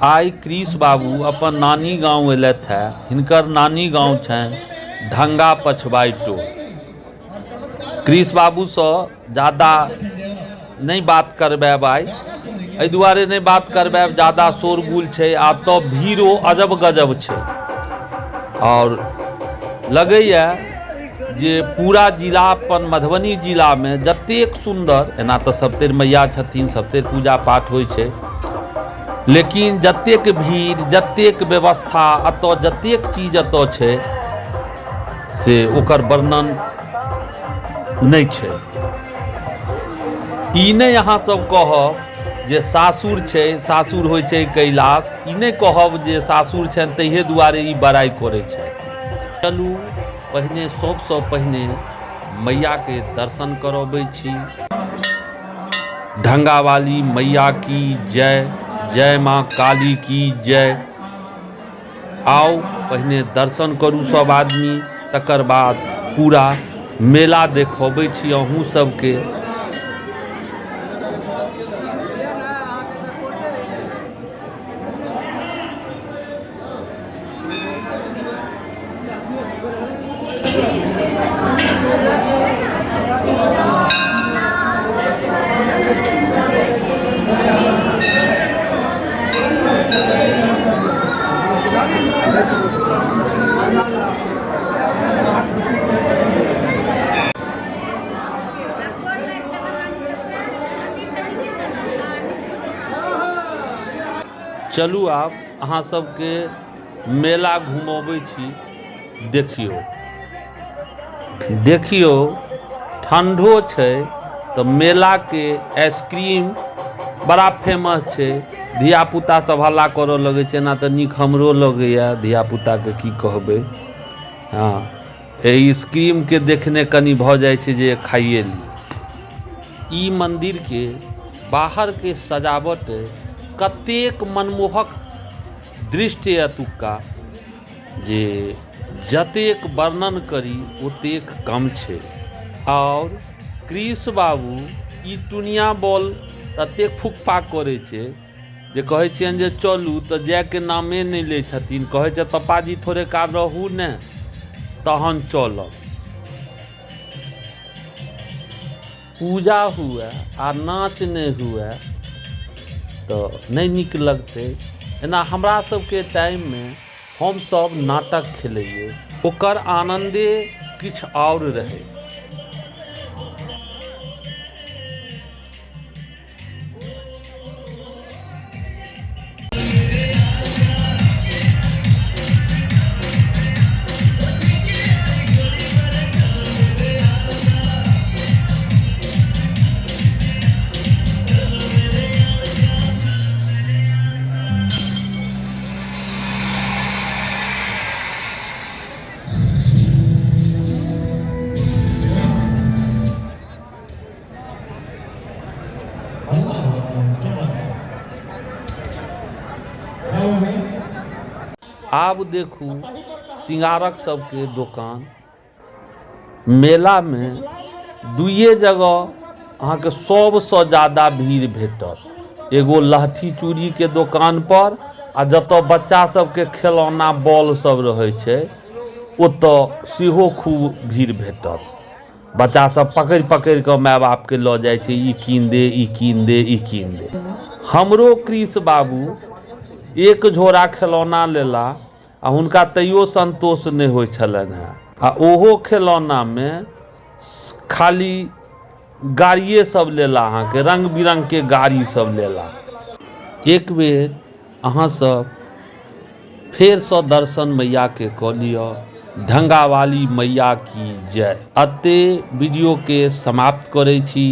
आई कृष बाबू अपन नानी गाँव अयलथि है। हिनकर नानी गाँव छनि ढंगा पछबाई टोल। कृष बाबू से ज़्यादा नहीं बात करबैब आइ, एहि दुआरे नहीं बात करबैब, ज़्यादा शोरगुल छै आ तो भीड़ो अजब गजब छै। और लगैया जे पूरा जिला अपन मधुबनी जिला में जतेक सुंदर, एना तो सप्तरि मैया छथिन, सप्तरि पूजा पाठ होइ छै, लेकिन जतेक भीड़, जतेक व्यवस्था, अतः जतेक चीज अतः छै से ओकर वर्णन नहीं छै। ई नहीं अहाँ सब कहब जे सासुर छै, सासुर होइ छै कैलाश, ई नहीं कहब जे सासुर छनि तहिए दुआरे ई बड़ाई करै छै। चलू पहिने सबसँ पहिने मैया के दर्शन करबै छी। ढंगा वाली मैया की जय, जय माँ काली की जय। आओ पहिने दर्शन करू सब आदमी, तकर बाद पूरा मेला देखबै छी अहूँ सबके। चलू आब अहाँ सबके मेला घुमबै छी। देखियो देखियो ठंडो छै तो मेला के आइसक्रीम बड़ा फेमस छै। धिया पुता सब हल्ला करऽ लगे छै, ना तो नीक हमरो लगैया, धिया पुता के की कहबै। हाँ, आइसक्रीम के देखने कनी भ जाय छै जे खाइए ली। ई मंदिर के बाहर के सजावट कतेक मनमोहक दृश्य अतुक्का जे जतेक वर्णन करी ओतेक कम छै। और कृष बाबू ई टुनिया बॉल ततेक फुकफा करे छै जे कहै छियनि जे चलू तऽ जाय के नामे नहीं लै छथिन। कहै छै पप्पाजी थोड़े काल रहू ने तहन चलब। पूजा हुए आ नाच नहीं हुए तो नहीं नीक लगते। एना हमरा सबके टाइम में हम सब नाटक खेलैये, ओकर आनंदे किछ और रहे। आब देखू सिंगारक सबके दुकान। मेला में दुइये जगह अहाँ के सबसे ज्यादा भीड़ भेटत। एगो लहठी चूड़ी के दुकान पर, आ जतऽ बच्चा सबके खिलौना बॉल सब रहे छै ओतऽ सेहो खूब भीड़ भेटत। बच्चा सब पकड़ पकड़ के माय बाप के लऽ जाइ छै, ई कीन दे, ई कीन दे, ई कीन दे। हमरो कृष बाबू एक झोरा खिलौना लेला आ हुनका तैयो संतोष नहीं होइ छलनि हैं। आ ओहो खिलौना में खाली गाड़िए सब लेला, अहाँ के रंग बिरंग के गाड़ी सब लेला। एक बेर अहाँ सब फेर से दर्शन मैया के कऽ लिअ। ढंगा वाली मैया की जय। अते वीडियो के समाप्त करै छी।